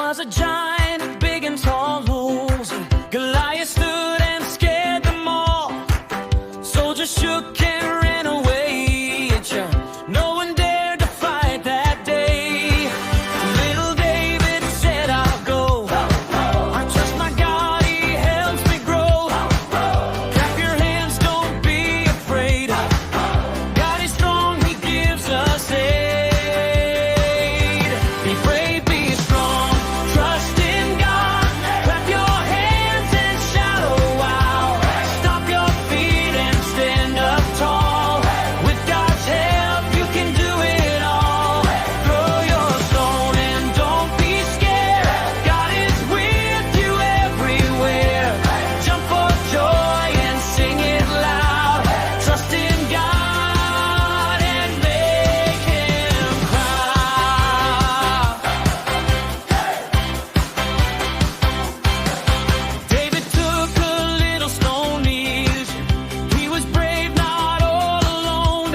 was a giant, big and tall, losing. Goliath stood and scared them all. Soldiers shook and ran away. No one dared to fight that day. Little David said, I'll go. I trust my God, He helps me grow. Clap your hands, don't be afraid. God is strong, He gives us aid. Be brave, be strong, trust in God. Clap your hands and shout, oh wow. Stomp your feet and stand up tall. With God's help, you can do it all. Throw your stone and don't be scared. God is with you everywhere. Jump for joy and sing it loud. Trust in God and make Him proud. David took a little stone easy. He was brave, not all alone.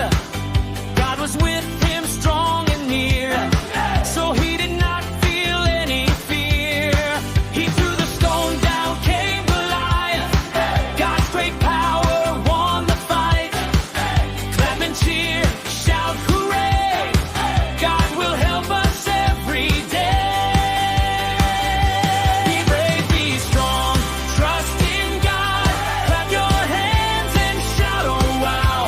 God was with him, strong and near, so he did not feel any fear. He threw the stone down, came Goliath. God's great power won the fight. Clap and cheer, shout hooray. God will help us every day. Be brave, be strong, trust in God. Clap your hands and shout, oh wow.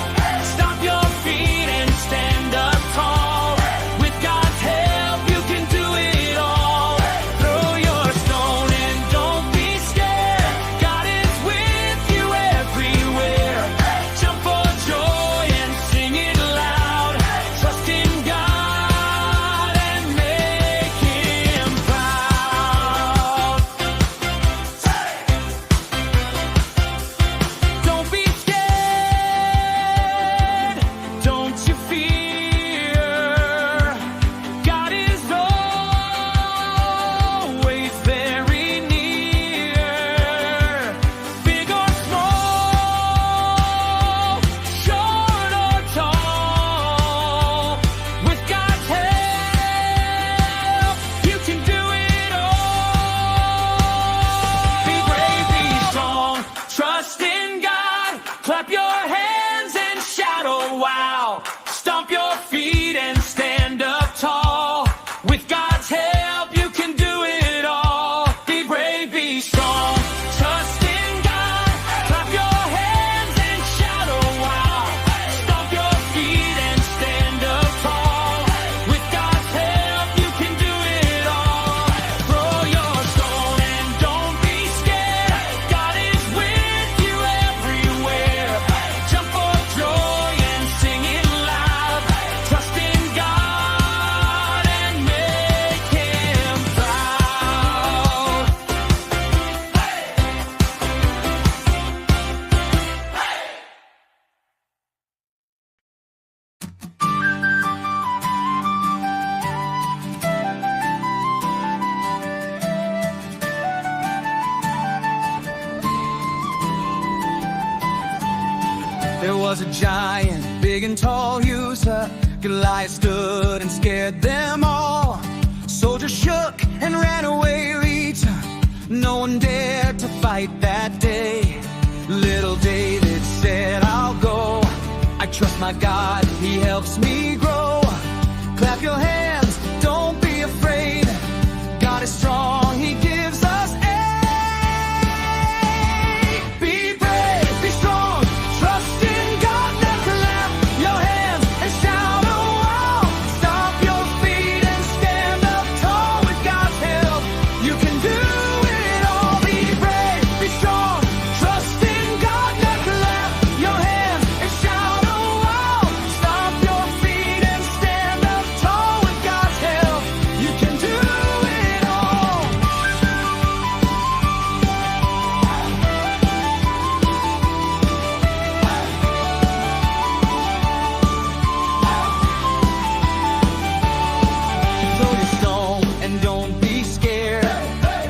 Stomp your feet and stand up tall. With God's help, you can do it all. Throw your stone and don't be scared. God is with you everywhere. Jump for joy and sing it loud. Trust in God and make Him proud. Don't be scared, don't you fear. God is always very near. Big or small, short or tall. With God's help, you can do it all. Be brave, be strong, trust in God. Clap your hands and shout, oh wow. Stomp your feet and stand up tall. With God's help, you can do it all. Be brave, be strong, trust in God. Clap your hands and shout, oh wow. Stomp your feet and stand up tall. With God's help, you can do it all. Throw your stone and don't be scared. God is with you everywhere. Jump for joy and sing it loud. Trust in God and make Him proud. There was a giant, big and tall user. Goliath stood and scared them all. Soldiers shook and ran away, reach. No one dared to fight that day. Little David said, I'll go. I trust my God, He helps me grow. Clap your hands, don't be afraid. God is strong, He gives us aid. Be brave, be strong, trust in God. Now clap your hands and shout, oh wow. Stomp your feet and stand up tall. With God's help, you can do it all. Be brave, be strong, trust in God. Now clap your hands and shout, oh wow. Stomp your feet and stand up tall. With God's help, you can do it all. Throw your stone and don't be scared.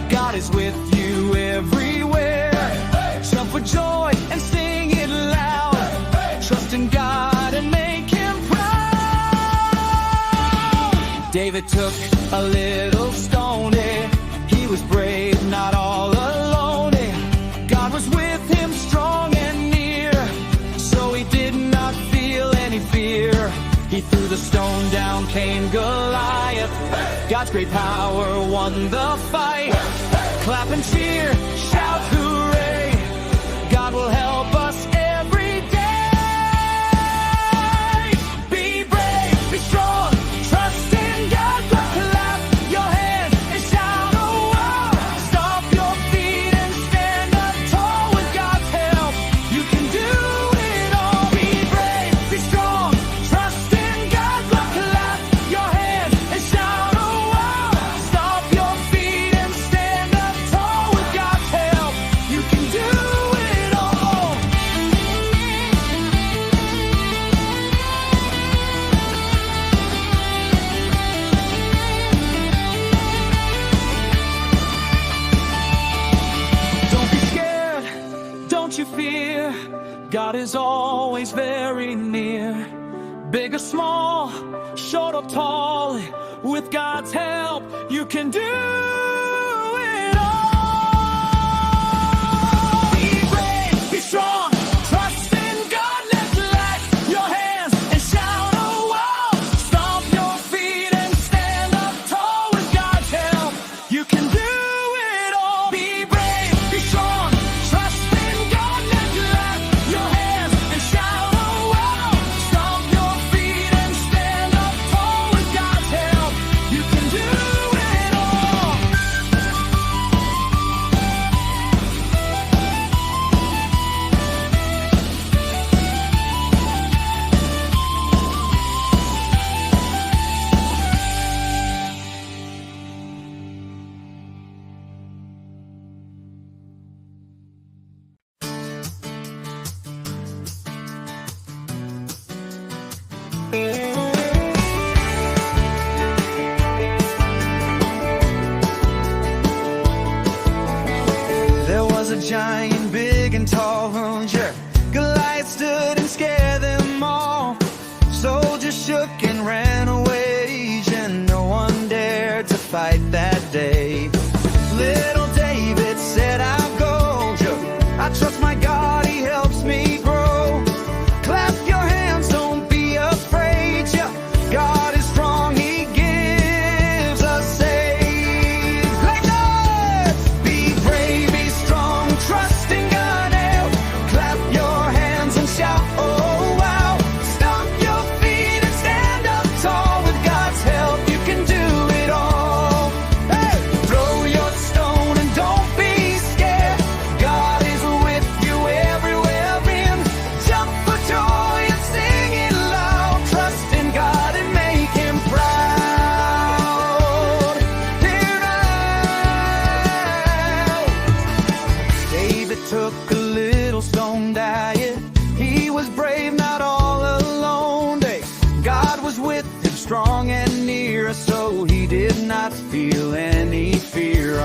God is with you everywhere. Jump for joy and sing it loud. Trust in God and make Him proud. David took a little stone, was brave, not all alone. God was with him, strong and near, so he did not feel any fear. He threw the stone, down came Goliath. God's great power won the fight. Clap and cheer, shout hooray. God will help us every day. Be brave, be strong, trust in God. Clap your hands and shout, oh wow. Stomp your feet and stand up tall. With God's help, you can do it all. Be brave, be strong, trust in God. Clap your hands and shout, oh wow. Stomp your feet and stand up tall. With God's help, you can do it all. Don't be scared, don't you fear. God is always very near. Big or small, short or tall, with God's help, you can do it all. Be brave, be strong, trust in God. Let's clap your hands and shout, oh wow. Stomp your feet and stand up tall. With God's help, you can do it all. Be brave, be strong, trust in God. Let's clap your hands and shout, oh wow. Stomp your feet and stand up tall. With God's help, you can do it all. There was a giant, big and tall, sure. Goliath stood and scared them all. Soldiers shook and ran away, and no one dared to fight that day. Little David said, I'll go, I trust my God, he helps me grow. Clap your hands, don't be afraid, God is strong, he gives us aid. Like that! Be brave, be strong, trust in God, clap your hands and shout, oh wow. Stomp your feet and stand up tall. With God's help, you can do it all. Hey! Throw your stone and don't be scared. God is with you everywhere in. Jump for joy and sing it loud. Trust in God and make him proud. Hear out. David took a little stone diet. He was brave, not all alone. God was with him, strong and near, so he did not feel any fear.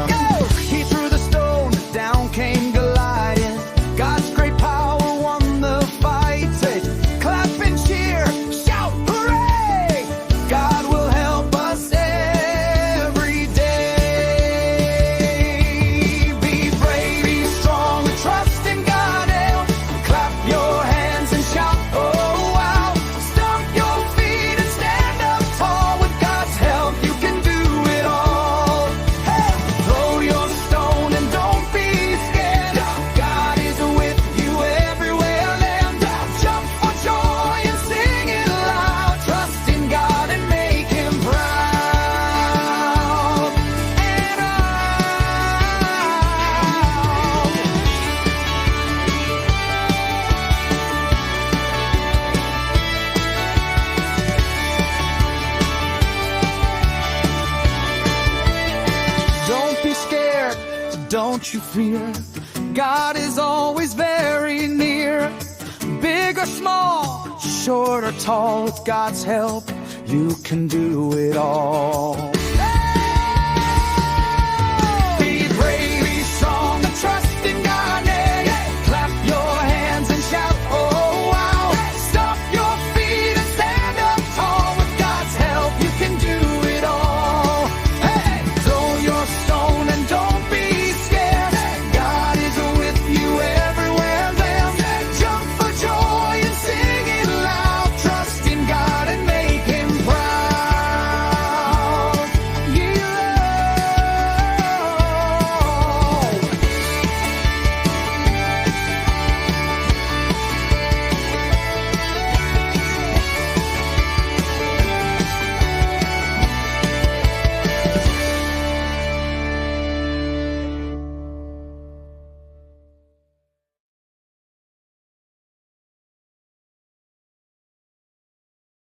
He threw the stone, down came Goliath. God's great power won the fight. Say, clap and cheer, shout hooray! God will help us every day. Be brave, be strong, trust in God. Clap your hands and shout, oh wow. Stomp your feet and stand up tall. With God's help, you can do it all. Hey! Throw your stone and don't be scared. God is with you everywhere. Land, jump for joy and sing it loud. Trust in God and make him proud. And don't be scared, don't you fear. God is always very near. Big or small, short or tall, with God's help, you can do it all.